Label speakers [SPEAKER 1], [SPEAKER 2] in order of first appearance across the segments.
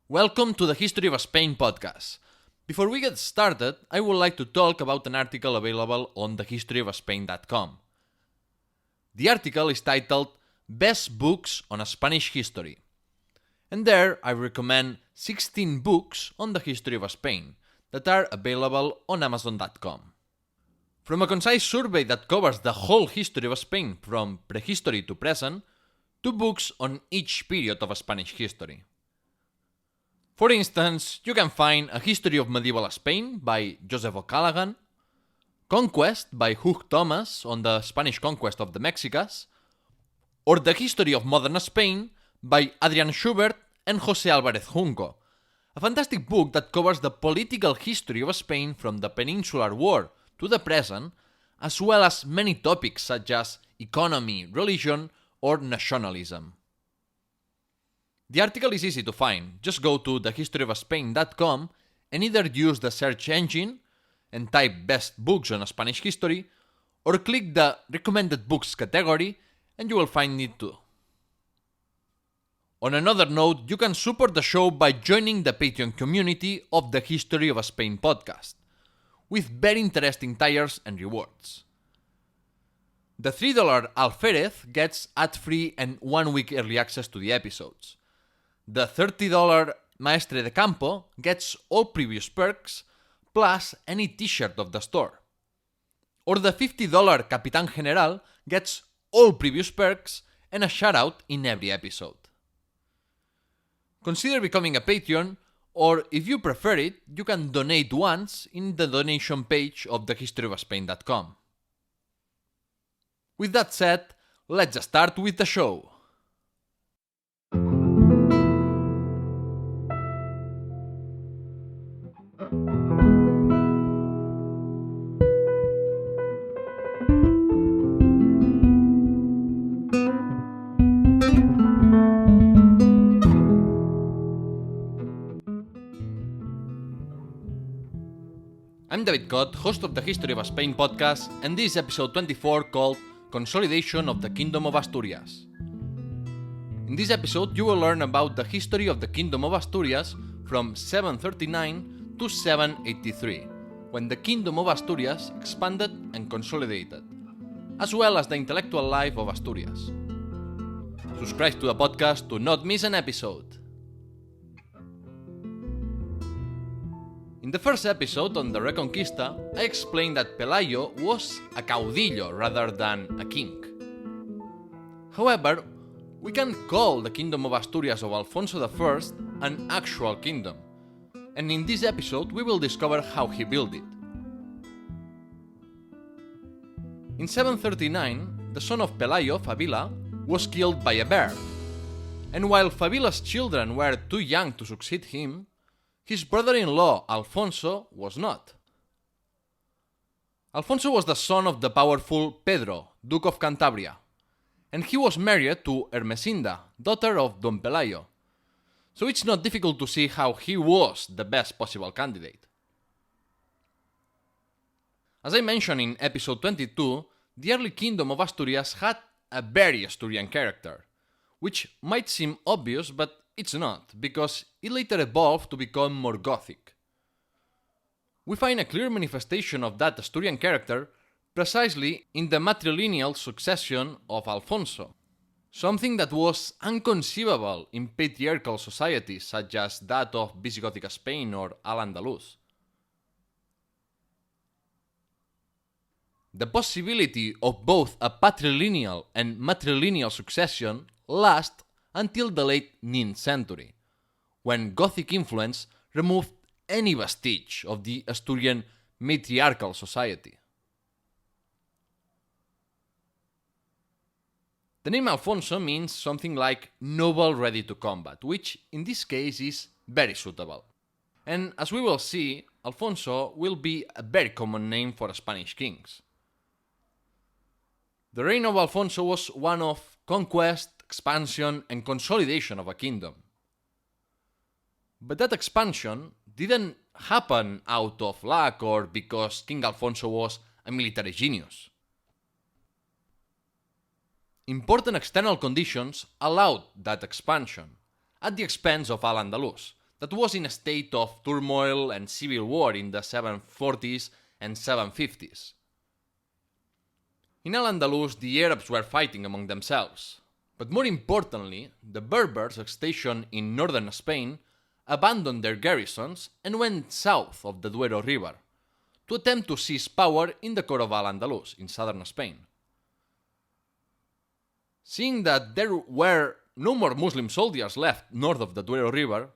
[SPEAKER 1] Welcome to the History of Spain podcast. Before we get started, I would like to talk about an article available on thehistoryofspain.com. The article is titled Best Books on Spanish History. And there I recommend 16 books on the history of Spain that are available on amazon.com. From a concise survey that covers the whole history of Spain from prehistory to present, 2 books on each period of Spanish history. For instance, you can find A History of Medieval Spain by Joseph O'Callaghan, Conquest by Hugh Thomas on the Spanish conquest of the Mexicas, or The History of Modern Spain by Adrian Schubert and José Álvarez Junco, a fantastic book that covers the political history of Spain from the Peninsular War to the present, as well as many topics such as economy, religion, or nationalism. The article is easy to find. Just go to thehistoryofspain.com and either use the search engine and type best books on Spanish history, or click the recommended books category and you will find it too. On another note, you can support the show by joining the Patreon community of the History of Spain podcast, with very interesting tiers and rewards. The $3 Alferez gets ad-free and 1 week early access to the episodes. The $30 Maestre de Campo gets all previous perks, plus any t-shirt of the store. Or the $50 Capitán General gets all previous perks and a shout-out in every episode. Consider becoming a Patreon, or if you prefer it, you can donate once in the donation page of thehistoryofspain.com. With that said, let's start with the show. I'm David Cott, host of the History of Spain podcast, and this is episode 24 called Consolidation of the Kingdom of Asturias. In this episode, you will learn about the history of the Kingdom of Asturias from 739 to 783, when the Kingdom of Asturias expanded and consolidated, as well as the intellectual life of Asturias. Subscribe to the podcast to not miss an episode. In the first episode on the Reconquista, I explained that Pelayo was a caudillo rather than a king. However, we can call the Kingdom of Asturias of Alfonso I an actual kingdom, and in this episode we will discover how he built it. In 739, the son of Pelayo, Fabila, was killed by a bear, and while Fabila's children were too young to succeed him, his brother-in-law, Alfonso, was not. Alfonso was the son of the powerful Pedro, Duke of Cantabria, and he was married to Ermesinda, daughter of Don Pelayo, so it's not difficult to see how he was the best possible candidate. As I mentioned in episode 22, the early kingdom of Asturias had a very Asturian character, which might seem obvious, but it's not, because it later evolved to become more Gothic. We find a clear manifestation of that Asturian character precisely in the matrilineal succession of Alfonso, something that was inconceivable in patriarchal societies such as that of Visigothic Spain or Al-Andalus. The possibility of both a patrilineal and matrilineal succession lasts until the late 9th century, when Gothic influence removed any vestige of the Asturian matriarchal society. The name Alfonso means something like noble ready to combat, which in this case is very suitable. And as we will see, Alfonso will be a very common name for Spanish kings. The reign of Alfonso was one of conquest, expansion, and consolidation of a kingdom. But that expansion didn't happen out of luck or because King Alfonso was a military genius. Important external conditions allowed that expansion, at the expense of Al-Andalus, that was in a state of turmoil and civil war in the 740s and 750s. In Al-Andalus, the Arabs were fighting among themselves, but more importantly, the Berbers stationed in northern Spain abandoned their garrisons and went south of the Duero River to attempt to seize power in the core of Al-Andalus in southern Spain. Seeing that there were no more Muslim soldiers left north of the Duero River,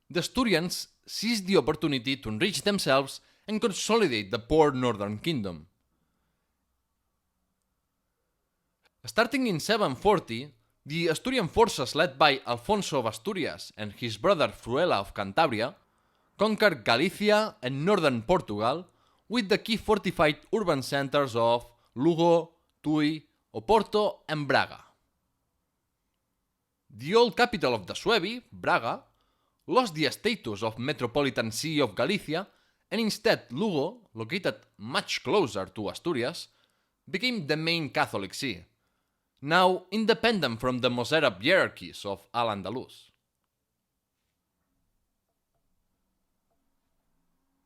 [SPEAKER 1] the Asturians seized the opportunity to enrich themselves and consolidate the poor northern kingdom. Starting in 740, the Asturian forces led by Alfonso of Asturias and his brother Fruela of Cantabria conquered Galicia and northern Portugal with the key fortified urban centers of Lugo, Tui, Oporto and Braga. The old capital of the Suebi, Braga, lost the status of metropolitan see of Galicia, and instead Lugo, located much closer to Asturias, became the main Catholic see, now independent from the Mozarab hierarchies of Al-Andalus.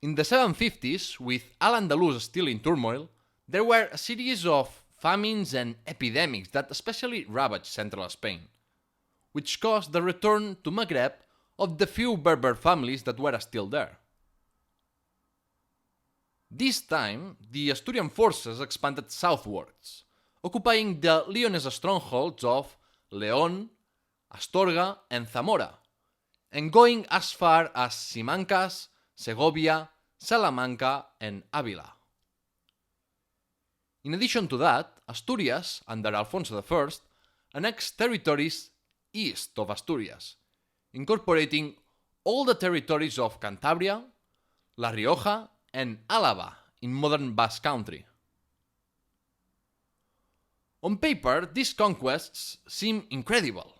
[SPEAKER 1] In the 750s, with Al-Andalus still in turmoil, there were a series of famines and epidemics that especially ravaged central Spain, which caused the return to Maghreb of the few Berber families that were still there. This time, the Asturian forces expanded southwards, occupying the Leonese strongholds of León, Astorga, and Zamora, and going as far as Simancas, Segovia, Salamanca, and Avila. In addition to that, Asturias, under Alfonso I, annexed territories east of Asturias, incorporating all the territories of Cantabria, La Rioja, and Álava in modern Basque Country. On paper, these conquests seem incredible,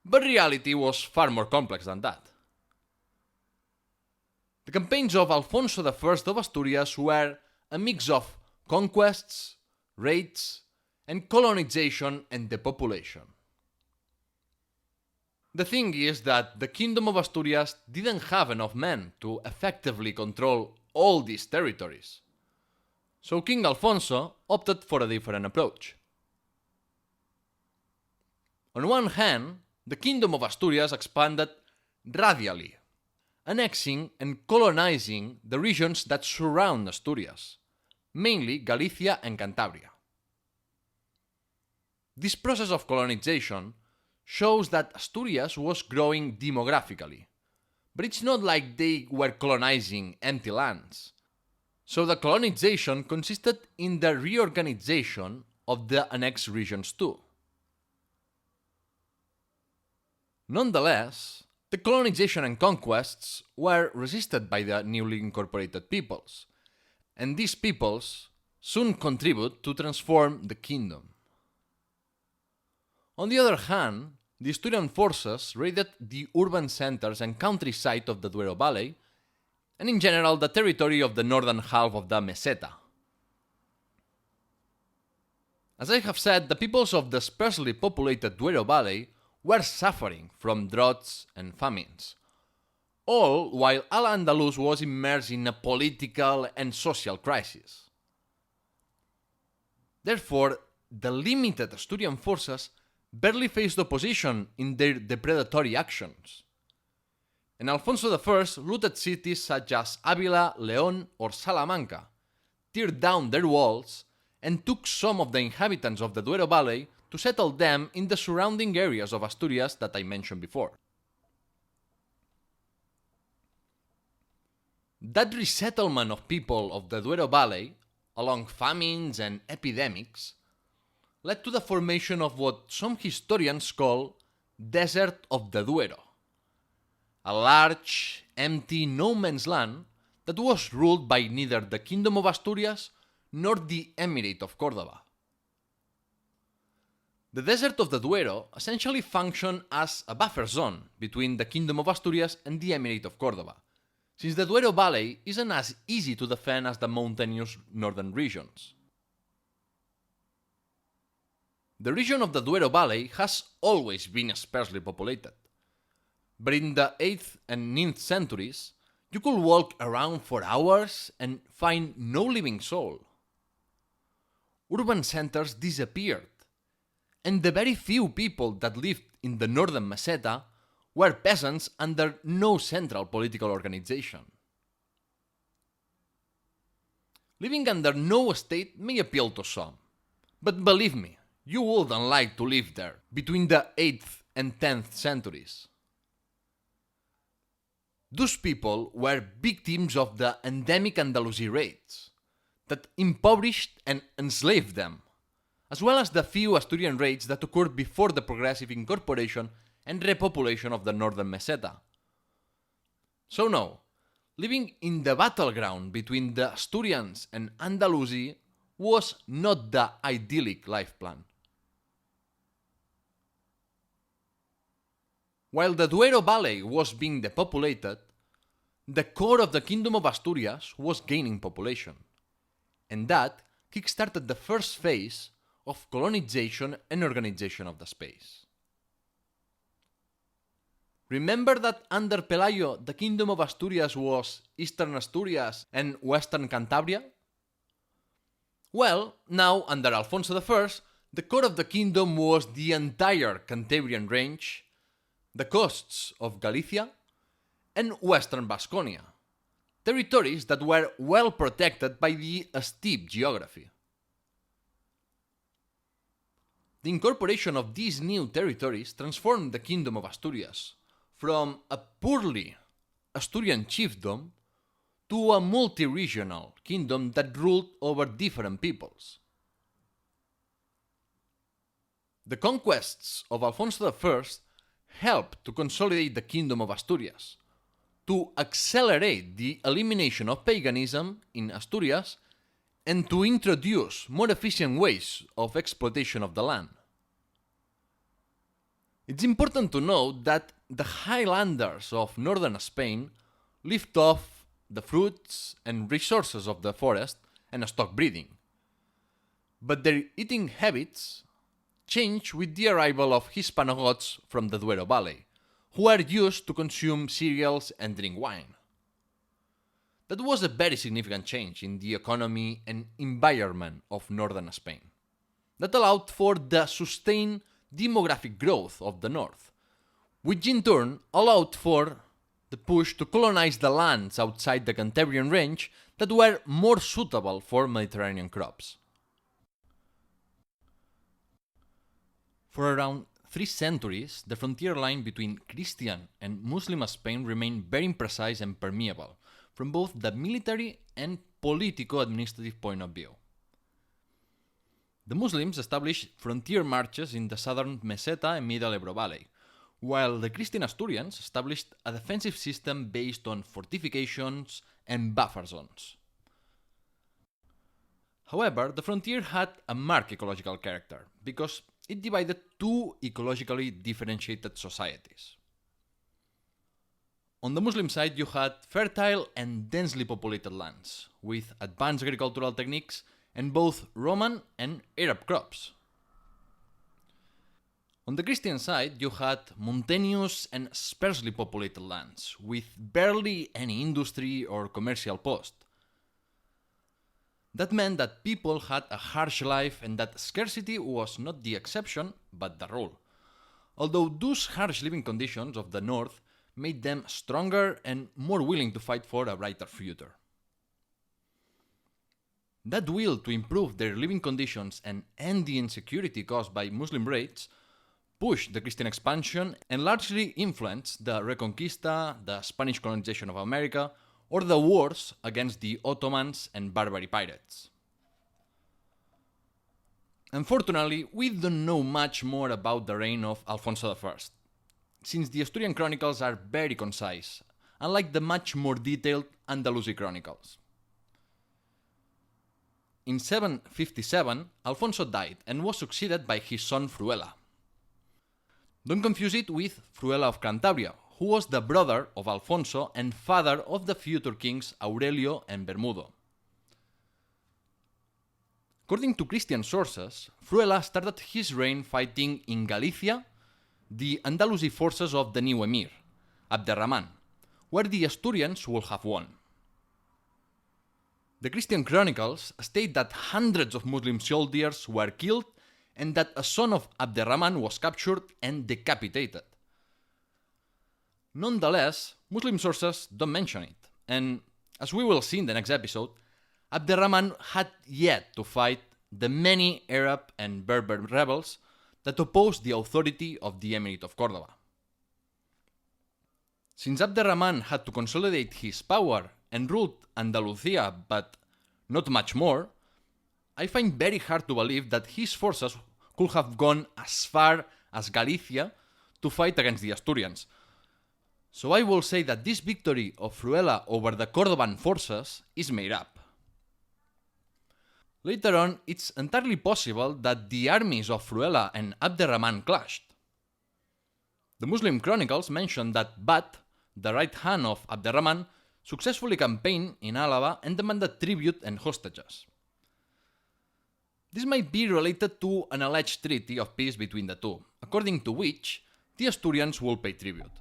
[SPEAKER 1] but reality was far more complex than that. The campaigns of Alfonso I of Asturias were a mix of conquests, raids, and colonization and depopulation. The thing is that the Kingdom of Asturias didn't have enough men to effectively control all these territories, so King Alfonso opted for a different approach. On one hand, the Kingdom of Asturias expanded radially, annexing and colonizing the regions that surround Asturias, mainly Galicia and Cantabria. This process of colonization shows that Asturias was growing demographically, but it's not like they were colonizing empty lands. So the colonization consisted in the reorganization of the annexed regions too. Nonetheless, the colonization and conquests were resisted by the newly incorporated peoples, and these peoples soon contribute to transform the kingdom. On the other hand, the Asturian forces raided the urban centers and countryside of the Duero Valley, and in general the territory of the northern half of the Meseta. As I have said, the peoples of the sparsely populated Duero Valley were suffering from droughts and famines, all while Al-Andalus was immersed in a political and social crisis. Therefore, the limited Asturian forces barely faced opposition in their depredatory actions, and Alfonso I looted cities such as Avila, León, or Salamanca, teared down their walls, and took some of the inhabitants of the Duero Valley to settle them in the surrounding areas of Asturias that I mentioned before. That resettlement of people of the Duero Valley, along famines and epidemics, led to the formation of what some historians call Desert of the Duero, a large, empty no-man's land that was ruled by neither the Kingdom of Asturias nor the Emirate of Córdoba. The Desert of the Duero essentially functioned as a buffer zone between the Kingdom of Asturias and the Emirate of Córdoba, since the Duero Valley isn't as easy to defend as the mountainous northern regions. The region of the Duero Valley has always been sparsely populated, But in the 8th and 9th centuries, you could walk around for hours and find no living soul. Urban centers disappeared, and the very few people that lived in the northern meseta were peasants under no central political organization. Living under no state may appeal to some, but believe me, you wouldn't like to live there between the 8th and 10th centuries. Those people were victims of the endemic Andalusi raids that impoverished and enslaved them, as well as the few Asturian raids that occurred before the progressive incorporation and repopulation of the northern meseta. So no, living in the battleground between the Asturians and Andalusi was not the idyllic life plan. While the Duero Valley was being depopulated, the core of the Kingdom of Asturias was gaining population, and that kickstarted the first phase of colonization and organization of the space. Remember that under Pelayo the Kingdom of Asturias was Eastern Asturias and Western Cantabria? Well, now under Alfonso I, the core of the kingdom was the entire Cantabrian range, the coasts of Galicia, and western Vasconia, territories that were well protected by the steep geography. The incorporation of these new territories transformed the Kingdom of Asturias from a purely Asturian chiefdom to a multi-regional kingdom that ruled over different peoples. The conquests of Alfonso I helped to consolidate the Kingdom of Asturias, to accelerate the elimination of paganism in Asturias, and to introduce more efficient ways of exploitation of the land. It's important to note that the highlanders of northern Spain lived off the fruits and resources of the forest and stock breeding, but their eating habits changed with the arrival of Hispanogoths from the Duero Valley, who are used to consume cereals and drink wine. That was a very significant change in the economy and environment of northern Spain, that allowed for the sustained demographic growth of the north, which in turn allowed for the push to colonize the lands outside the Cantabrian range that were more suitable for Mediterranean crops. For around 3 centuries, the frontier line between Christian and Muslim Spain remained very imprecise and permeable, from both the military and politico-administrative point of view. The Muslims established frontier marches in the southern Meseta and Middle Ebro Valley, while the Christian Asturians established a defensive system based on fortifications and buffer zones. However, the frontier had a marked ecological character, because it divided two ecologically differentiated societies. On the Muslim side, you had fertile and densely populated lands, with advanced agricultural techniques and both Roman and Arab crops. On the Christian side, you had mountainous and sparsely populated lands, with barely any industry or commercial post. That meant that people had a harsh life and that scarcity was not the exception, but the rule. Although those harsh living conditions of the north made them stronger and more willing to fight for a brighter future. That will to improve their living conditions and end the insecurity caused by Muslim raids pushed the Christian expansion and largely influenced the Reconquista, the Spanish colonization of America, or the wars against the Ottomans and Barbary pirates. Unfortunately, we don't know much more about the reign of Alfonso I, since the Asturian chronicles are very concise, unlike the much more detailed Andalusi chronicles. In 757, Alfonso died and was succeeded by his son Fruela. Don't confuse it with Fruela of Cantabria, who was the brother of Alfonso and father of the future kings Aurelio and Bermudo. According to Christian sources, Fruela started his reign fighting in Galicia the Andalusi forces of the new emir, Abderrahman, where the Asturians would have won. The Christian chronicles state that hundreds of Muslim soldiers were killed and that a son of Abderrahman was captured and decapitated. Nonetheless, Muslim sources don't mention it, and as we will see in the next episode, Abderrahman had yet to fight the many Arab and Berber rebels that opposed the authority of the Emirate of Córdoba. Since Abderrahman had to consolidate his power and ruled Andalusia, but not much more, I find very hard to believe that his forces could have gone as far as Galicia to fight against the Asturians. So I will say that this victory of Fruela over the Cordoban forces is made up. Later on, it's entirely possible that the armies of Fruela and Abderrahman clashed. The Muslim chronicles mention that Bat, the right hand of Abderrahman, successfully campaigned in Álava and demanded tribute and hostages. This might be related to an alleged treaty of peace between the two, according to which the Asturians will pay tribute.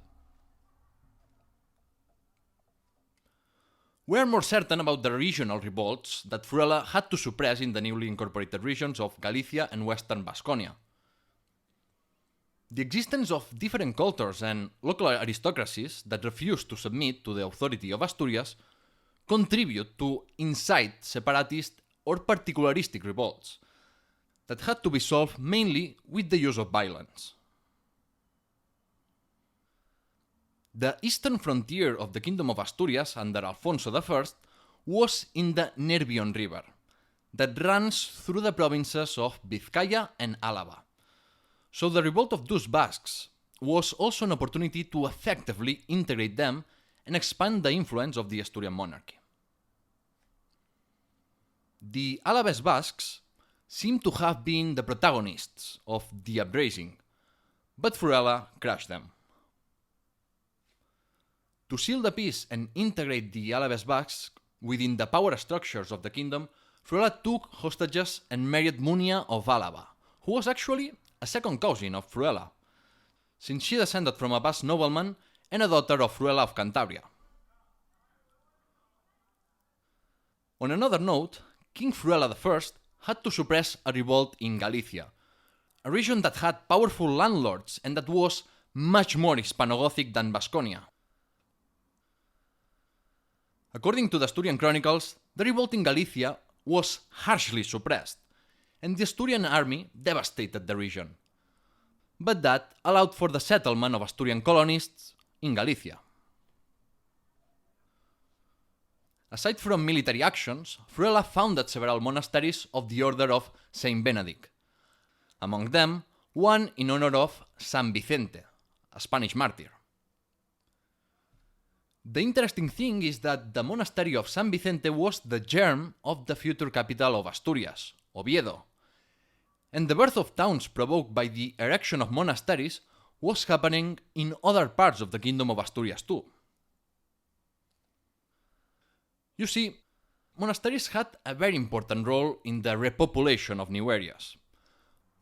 [SPEAKER 1] We are more certain about the regional revolts that Fruela had to suppress in the newly incorporated regions of Galicia and Western Vasconia. The existence of different cultures and local aristocracies that refused to submit to the authority of Asturias contribute to incite separatist or particularistic revolts that had to be solved mainly with the use of violence. The eastern frontier of the Kingdom of Asturias under Alfonso I was in the Nervión River, that runs through the provinces of Vizcaya and Álava. So the revolt of those Basques was also an opportunity to effectively integrate them and expand the influence of the Asturian monarchy. The Alavés Basques seem to have been the protagonists of the uprising, but Fruela crushed them. To seal the peace and integrate the Alavés Basques within the power structures of the kingdom, Fruela took hostages and married Munia of Álava, who was actually a second cousin of Fruela, since she descended from a Basque nobleman and a daughter of Fruela of Cantabria. On another note, King Fruela I had to suppress a revolt in Galicia, a region that had powerful landlords and that was much more Hispano-Gothic than Vasconia. According to the Asturian chronicles, the revolt in Galicia was harshly suppressed, and the Asturian army devastated the region. But that allowed for the settlement of Asturian colonists in Galicia. Aside from military actions, Fruela founded several monasteries of the Order of Saint Benedict, among them one in honor of San Vicente, a Spanish martyr. The interesting thing is that the monastery of San Vicente was the germ of the future capital of Asturias, Oviedo, and the birth of towns provoked by the erection of monasteries was happening in other parts of the Kingdom of Asturias too. You see, monasteries had a very important role in the repopulation of new areas,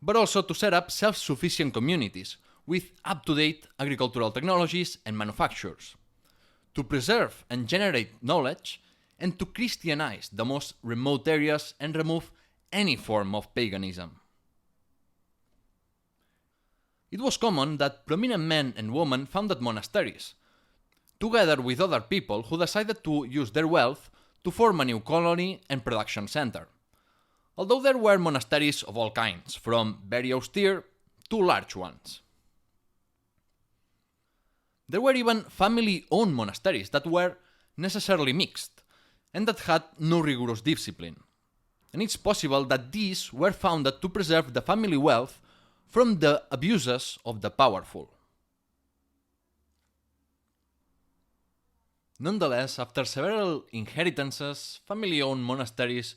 [SPEAKER 1] but also to set up self-sufficient communities with up-to-date agricultural technologies and manufactures, to preserve and generate knowledge, and to Christianize the most remote areas and remove any form of paganism. It was common that prominent men and women founded monasteries, together with other people who decided to use their wealth to form a new colony and production center, although there were monasteries of all kinds, from very austere to large ones. There were even family-owned monasteries that were necessarily mixed, and that had no rigorous discipline. And it's possible that these were founded to preserve the family wealth from the abuses of the powerful. Nonetheless, after several inheritances, family-owned monasteries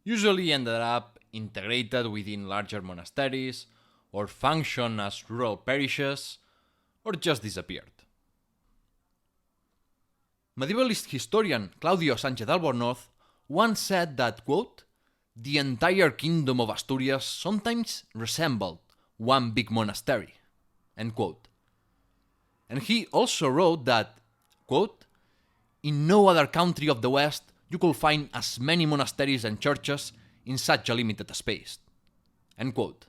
[SPEAKER 1] usually ended up integrated within larger monasteries, or functioned as rural parishes, or just disappeared. Medievalist historian Claudio Sánchez Albornoz once said that, quote, "the entire kingdom of Asturias sometimes resembled one big monastery," end quote. And he also wrote that, quote, "In no other country of the West you could find as many monasteries and churches in such a limited space." End quote.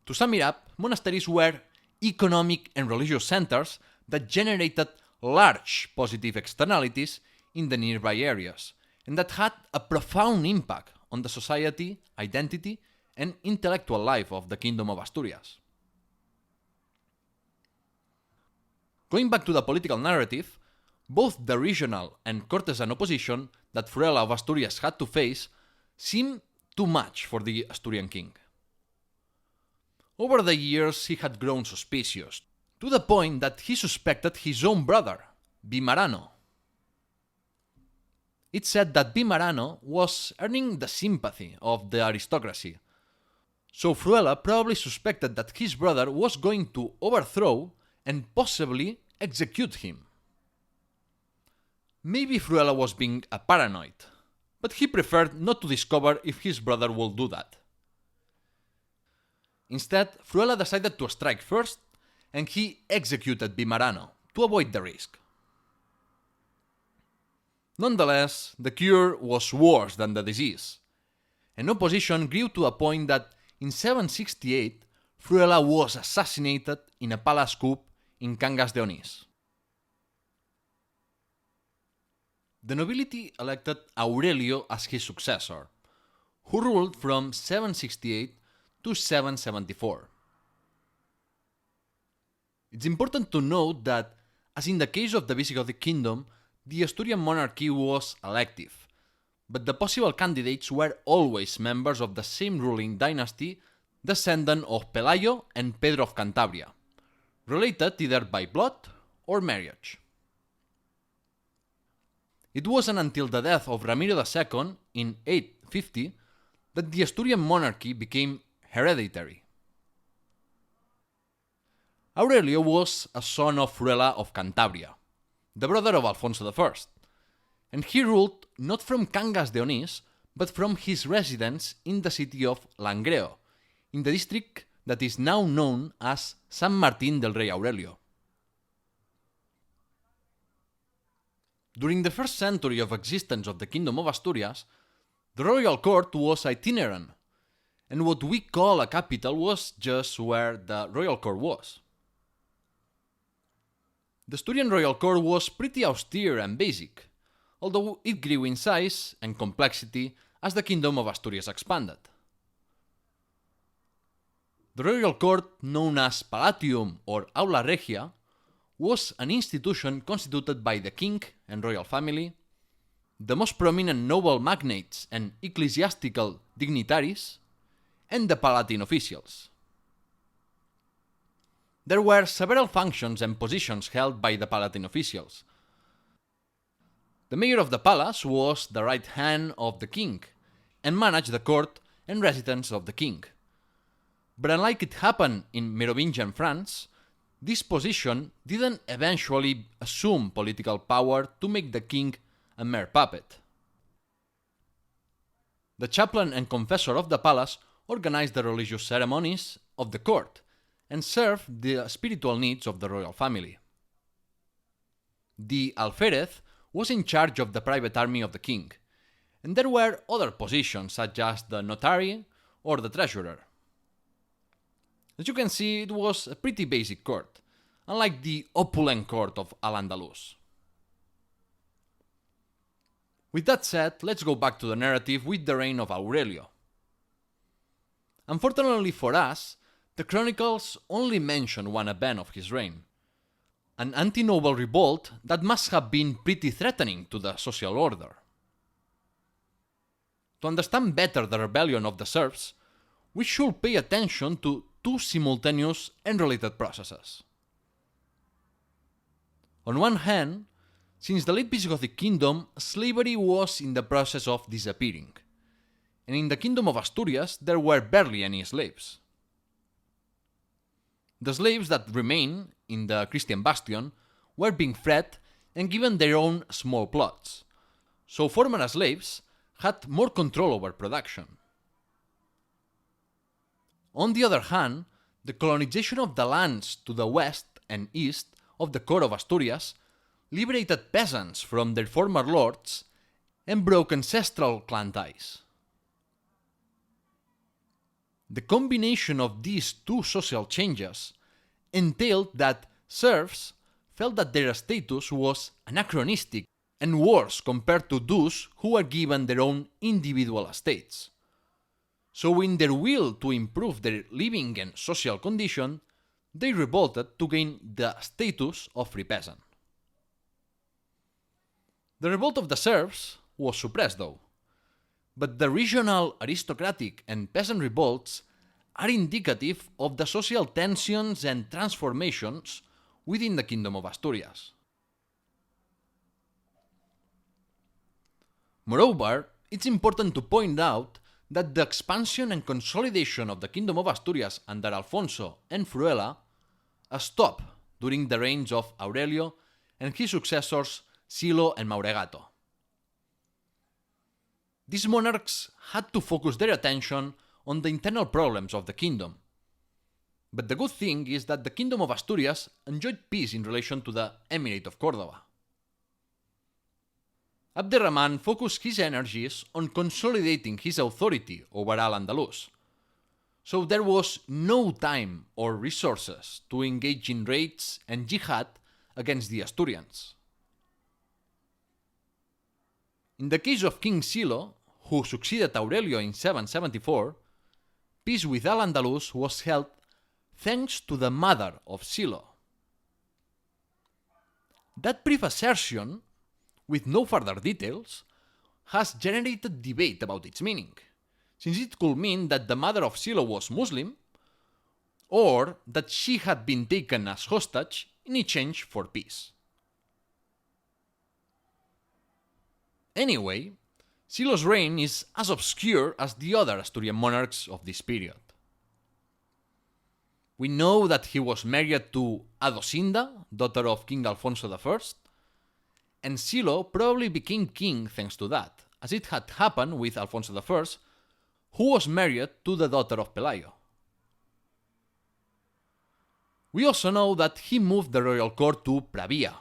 [SPEAKER 1] To sum it up, monasteries were economic and religious centers that generated large positive externalities in the nearby areas, and that had a profound impact on the society, identity, and intellectual life of the Kingdom of Asturias. Going back to the political narrative, both the regional and courtesan opposition that Fruela of Asturias had to face seemed too much for the Asturian king. Over the years, he had grown suspicious, to the point that he suspected his own brother, Vimarano. It said that Vimarano was earning the sympathy of the aristocracy, so Fruela probably suspected that his brother was going to overthrow and possibly execute him. Maybe Fruela was being a paranoid, but he preferred not to discover if his brother would do that. Instead, Fruela decided to strike first, and he executed Vimarano to avoid the risk. Nonetheless, the cure was worse than the disease, and opposition grew to a point that in 768, Fruela was assassinated in a palace coup in Cangas de Onís. The nobility elected Aurelio as his successor, who ruled from 768 to 774. It's important to note that, as in the case of the Visigothic kingdom, the Asturian monarchy was elective, but the possible candidates were always members of the same ruling dynasty, descendant of Pelayo and Pedro of Cantabria, related either by blood or marriage. It wasn't until the death of Ramiro II in 850 that the Asturian monarchy became hereditary. Aurelio was a son of Fruela of Cantabria, the brother of Alfonso I, and he ruled not from Cangas de Onís, but from his residence in the city of Langreo, in the district that is now known as San Martín del Rey Aurelio. During the first century of existence of the Kingdom of Asturias, the royal court was itinerant, and what we call a capital was just where the royal court was. The Asturian royal court was pretty austere and basic, although it grew in size and complexity as the Kingdom of Asturias expanded. The royal court, known as Palatium or Aula Regia, was an institution constituted by the king and royal family, the most prominent noble magnates and ecclesiastical dignitaries, and the Palatine officials. There were several functions and positions held by the Palatine officials. The mayor of the palace was the right hand of the king, and managed the court and residence of the king. But unlike it happened in Merovingian France, this position didn't eventually assume political power to make the king a mere puppet. The chaplain and confessor of the palace organized the religious ceremonies of the court and served the spiritual needs of the royal family. The alferez was in charge of the private army of the king, and there were other positions such as the notary or the treasurer. As you can see, it was a pretty basic court, unlike the opulent court of Al-Andalus. With that said, let's go back to the narrative with the reign of Aurelio. Unfortunately for us, the chronicles only mention one event of his reign, an anti-noble revolt that must have been pretty threatening to the social order. To understand better the rebellion of the serfs, we should pay attention to two simultaneous and related processes. On one hand, since the late Visigothic kingdom, slavery was in the process of disappearing, and in the Kingdom of Asturias there were barely any slaves. The slaves that remained in the Christian bastion were being freed and given their own small plots, so former slaves had more control over production. On the other hand, the colonization of the lands to the west and east of the core of Asturias, liberated peasants from their former lords, and broke ancestral clan ties. The combination of these two social changes entailed that serfs felt that their status was anachronistic and worse compared to those who were given their own individual estates. So in their will to improve their living and social condition, they revolted to gain the status of free peasant. The revolt of the serfs was suppressed though, but the regional aristocratic and peasant revolts are indicative of the social tensions and transformations within the Kingdom of Asturias. Moreover, it's important to point out that the expansion and consolidation of the Kingdom of Asturias under Alfonso and Fruela stopped during the reigns of Aurelio and his successors Silo and Mauregato. These monarchs had to focus their attention on the internal problems of the kingdom. But the good thing is that the Kingdom of Asturias enjoyed peace in relation to the Emirate of Córdoba. Abderrahman focused his energies on consolidating his authority over Al-Andalus, so there was no time or resources to engage in raids and jihad against the Asturians. In the case of King Silo, who succeeded Aurelio in 774, peace with Al-Andalus was held thanks to the mother of Silo. That brief assertion, with no further details, has generated debate about its meaning, since it could mean that the mother of Silo was Muslim, or that she had been taken as hostage in exchange for peace. Anyway, Silo's reign is as obscure as the other Asturian monarchs of this period. We know that he was married to Adosinda, daughter of King Alfonso I, and Silo probably became king thanks to that, as it had happened with Alfonso I, who was married to the daughter of Pelayo. We also know that he moved the royal court to Pravia,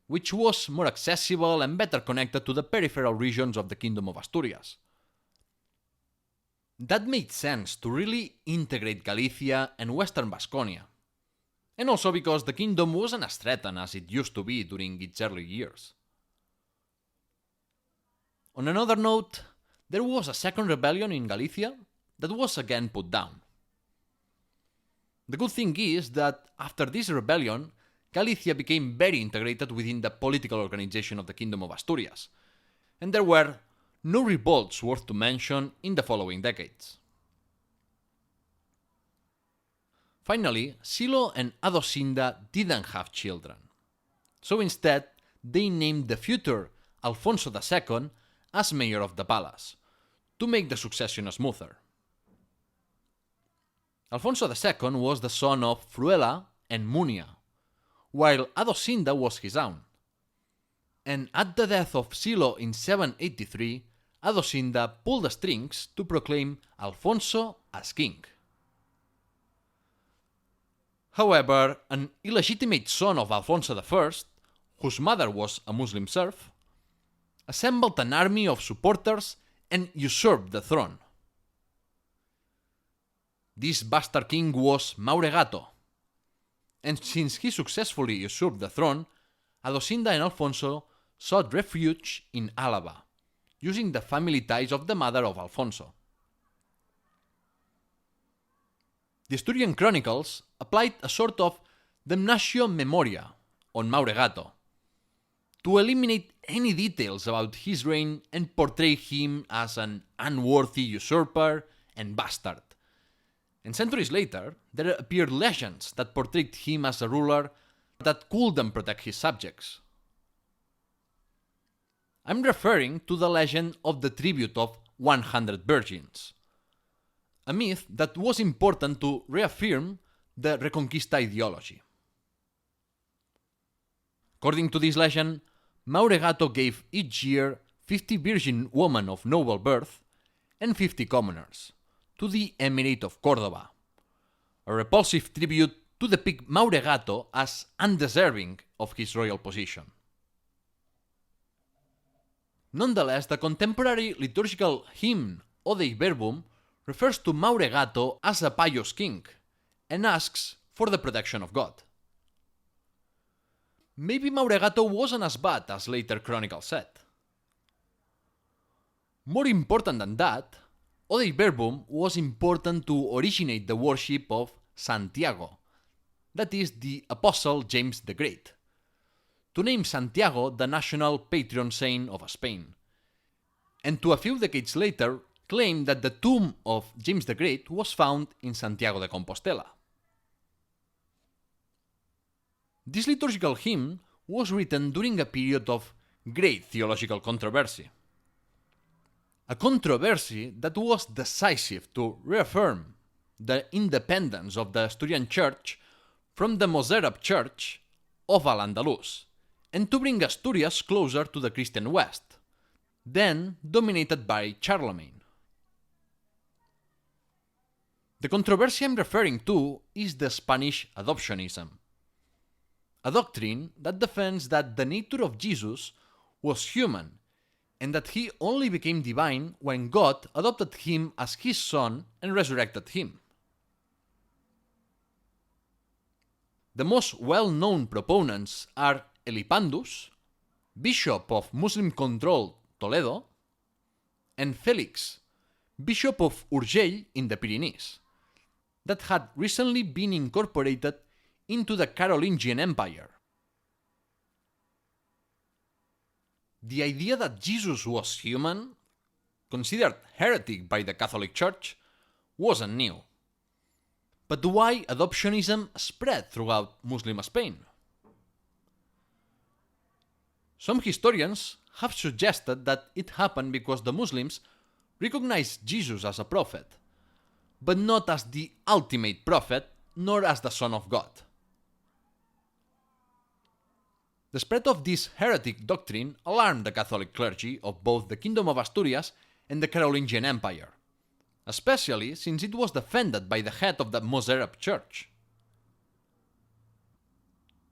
[SPEAKER 1] which was more accessible and better connected to the peripheral regions of the Kingdom of Asturias. That made sense to really integrate Galicia and Western Vasconia, and also because the kingdom wasn't as threatened as it used to be during its early years. On another note, there was a second rebellion in Galicia that was again put down. The good thing is that after this rebellion, Galicia became very integrated within the political organization of the Kingdom of Asturias, and there were no revolts worth to mention in the following decades. Finally, Silo and Adosinda didn't have children, so instead they named the future Alfonso II as mayor of the palace, to make the succession smoother. Alfonso II was the son of Fruela and Munia, while Adosinda was his own. And at the death of Silo in 783, Adosinda pulled the strings to proclaim Alfonso as king. However, an illegitimate son of Alfonso I, whose mother was a Muslim serf, assembled an army of supporters and usurped the throne. This bastard king was Mauregato, and since he successfully usurped the throne, Adosinda and Alfonso sought refuge in Álava, using the family ties of the mother of Alfonso. The Asturian chronicles applied a sort of damnatio memoria on Mauregato, to eliminate any details about his reign and portray him as an unworthy usurper and bastard. And centuries later, there appeared legends that portrayed him as a ruler that couldn't protect his subjects. I'm referring to the legend of the tribute of 100 virgins, a myth that was important to reaffirm the Reconquista ideology. According to this legend, Mauregato gave each year 50 virgin women of noble birth and 50 commoners to the Emirate of Córdoba, a repulsive tribute to depict Mauregato as undeserving of his royal position. Nonetheless, the contemporary liturgical hymn Ode Verbum refers to Mauregato as a pious king and asks for the protection of God. Maybe Mauregato wasn't as bad as later chronicles said. More important than that, Ode Verbum was important to originate the worship of Santiago, that is, the Apostle James the Great, to name Santiago the national patron saint of Spain, and to a few decades later claim that the tomb of James the Great was found in Santiago de Compostela. This liturgical hymn was written during a period of great theological controversy. A controversy that was decisive to reaffirm the independence of the Asturian Church from the Mozarab Church of Al-Andalus, and to bring Asturias closer to the Christian West, then dominated by Charlemagne. The controversy I'm referring to is the Spanish adoptionism, a doctrine that defends that the nature of Jesus was human and that he only became divine when God adopted him as his son and resurrected him. The most well-known proponents are Elipandus, bishop of Muslim-controlled Toledo, and Felix, bishop of Urgell in the Pyrenees, that had recently been incorporated into the Carolingian Empire. The idea that Jesus was human, considered heretic by the Catholic Church, wasn't new. But why adoptionism spread throughout Muslim Spain? Some historians have suggested that it happened because the Muslims recognized Jesus as a prophet, but not as the ultimate prophet, nor as the Son of God. The spread of this heretic doctrine alarmed the Catholic clergy of both the Kingdom of Asturias and the Carolingian Empire, especially since it was defended by the head of the Mozarab Church.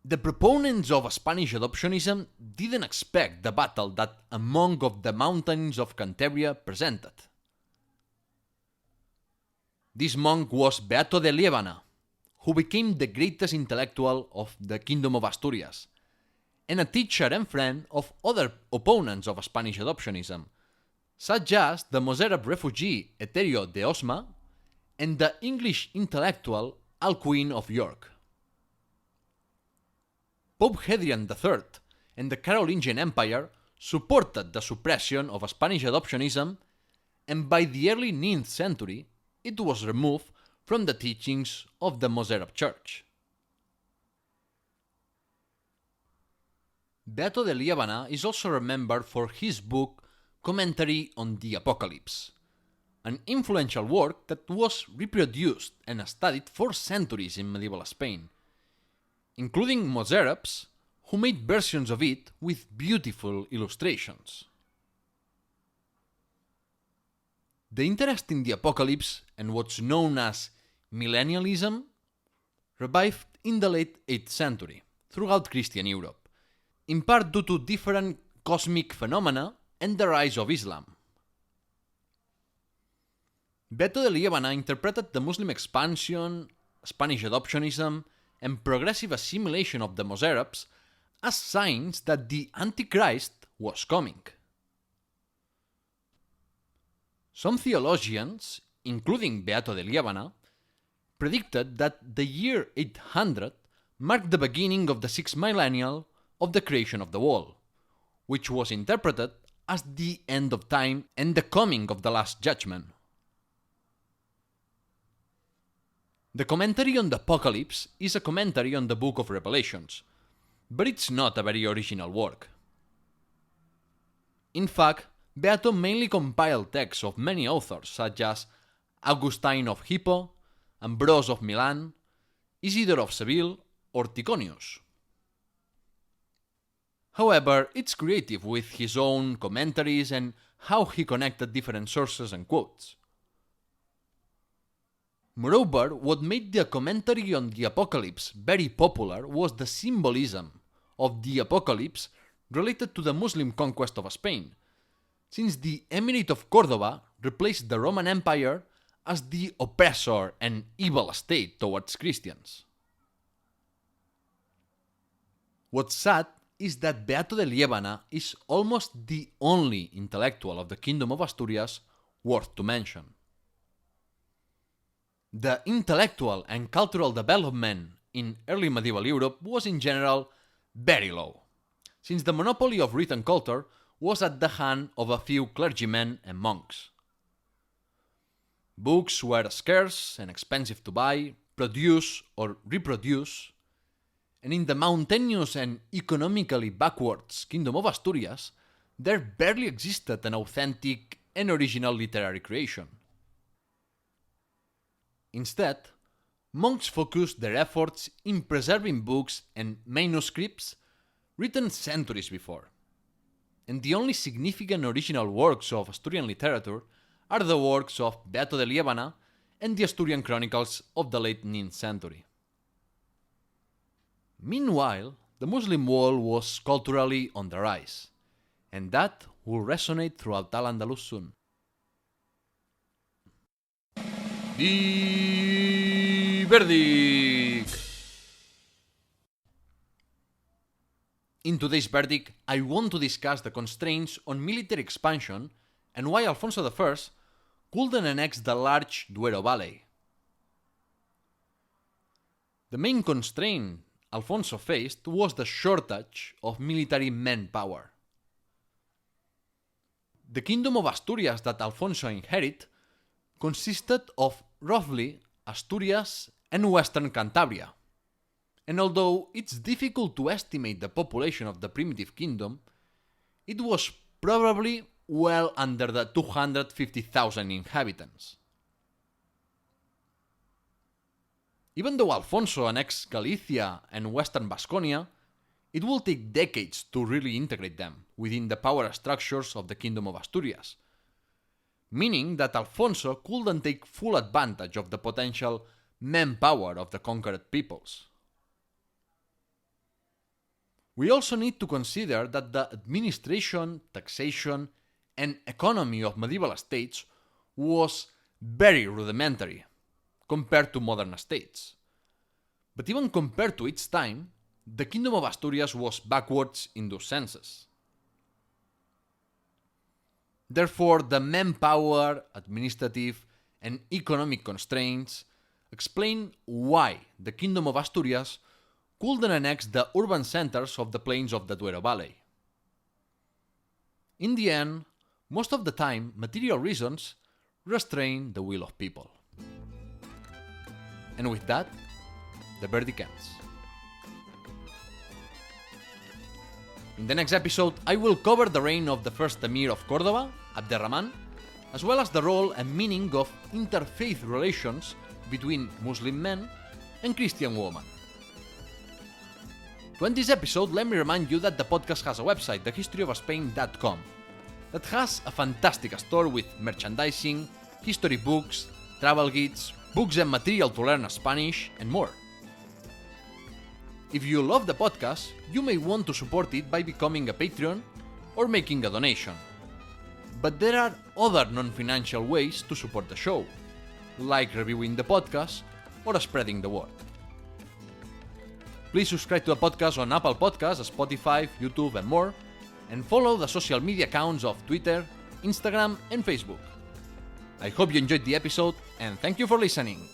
[SPEAKER 1] The proponents of Spanish adoptionism didn't expect the battle that a monk of the mountains of Cantabria presented. This monk was Beato de Liébana, who became the greatest intellectual of the Kingdom of Asturias, and a teacher and friend of other opponents of Spanish adoptionism, such as the Mozarab refugee Eterio de Osma and the English intellectual Alcuin of York. Pope Hadrian III and the Carolingian Empire supported the suppression of Spanish adoptionism, and by the early 9th century it was removed from the teachings of the Mozarab Church. Beato de Liébana is also remembered for his book Commentary on the Apocalypse, an influential work that was reproduced and studied for centuries in medieval Spain, including Mozarabs, who made versions of it with beautiful illustrations. The interest in the Apocalypse and what's known as millennialism revived in the late 8th century throughout Christian Europe, in part due to different cosmic phenomena and the rise of Islam. Beato de Liébana interpreted the Muslim expansion, Spanish adoptionism, and progressive assimilation of the Mozarabs as signs that the Antichrist was coming. Some theologians, including Beato de Liébana, predicted that the year 800 marked the beginning of the 6th millennial of the creation of the world, which was interpreted as the end of time and the coming of the Last Judgment. The commentary on the Apocalypse is a commentary on the Book of Revelations, but it's not a very original work. In fact, Beato mainly compiled texts of many authors such as Augustine of Hippo, Ambrose of Milan, Isidore of Seville, or Tychonius. However, it's creative with his own commentaries and how he connected different sources and quotes. Moreover, what made the commentary on the apocalypse very popular was the symbolism of the apocalypse related to the Muslim conquest of Spain, since the Emirate of Córdoba replaced the Roman Empire as the oppressor and evil state towards Christians. What's sad is that Beato de Liébana is almost the only intellectual of the Kingdom of Asturias worth to mention. The intellectual and cultural development in early medieval Europe was in general very low, since the monopoly of written culture was at the hand of a few clergymen and monks. Books were scarce and expensive to buy, produce or reproduce, and in the mountainous and economically backwards Kingdom of Asturias, there barely existed an authentic and original literary creation. Instead, monks focused their efforts in preserving books and manuscripts written centuries before, and the only significant original works of Asturian literature are the works of Beato de Liébana and the Asturian chronicles of the late 9th century. Meanwhile, the Muslim world was culturally on the rise, and that will resonate throughout Al-Andalus soon. The verdict! In today's verdict, I want to discuss the constraints on military expansion and why Alfonso I couldn't annex the large Duero Valley. The main constraint Alfonso faced was the shortage of military manpower. The Kingdom of Asturias that Alfonso inherited consisted of roughly Asturias and Western Cantabria, and although it's difficult to estimate the population of the primitive kingdom, it was probably well under the 250,000 inhabitants. Even though Alfonso annexed Galicia and Western Vasconia, it will take decades to really integrate them within the power structures of the Kingdom of Asturias, meaning that Alfonso couldn't take full advantage of the potential manpower of the conquered peoples. We also need to consider that the administration, taxation, and economy of medieval states was very rudimentary compared to modern states. But even compared to its time, the Kingdom of Asturias was backwards in those senses. Therefore, the manpower, administrative, and economic constraints explain why the Kingdom of Asturias couldn't annex the urban centers of the plains of the Duero Valley. In the end, most of the time, material reasons restrain the will of people. And with that, the verdict ends. In the next episode, I will cover the reign of the first Emir of Córdoba, Abderrahman, as well as the role and meaning of interfaith relations between Muslim men and Christian women. To end this episode, let me remind you that the podcast has a website, thehistoryofspain.com, that has a fantastic store with merchandising, history books, travel guides, books and material to learn Spanish, and more. If you love the podcast, you may want to support it by becoming a Patreon or making a donation. But there are other non-financial ways to support the show, like reviewing the podcast or spreading the word. Please subscribe to the podcast on Apple Podcasts, Spotify, YouTube, and more, and follow the social media accounts of Twitter, Instagram, and Facebook. I hope you enjoyed the episode, and thank you for listening.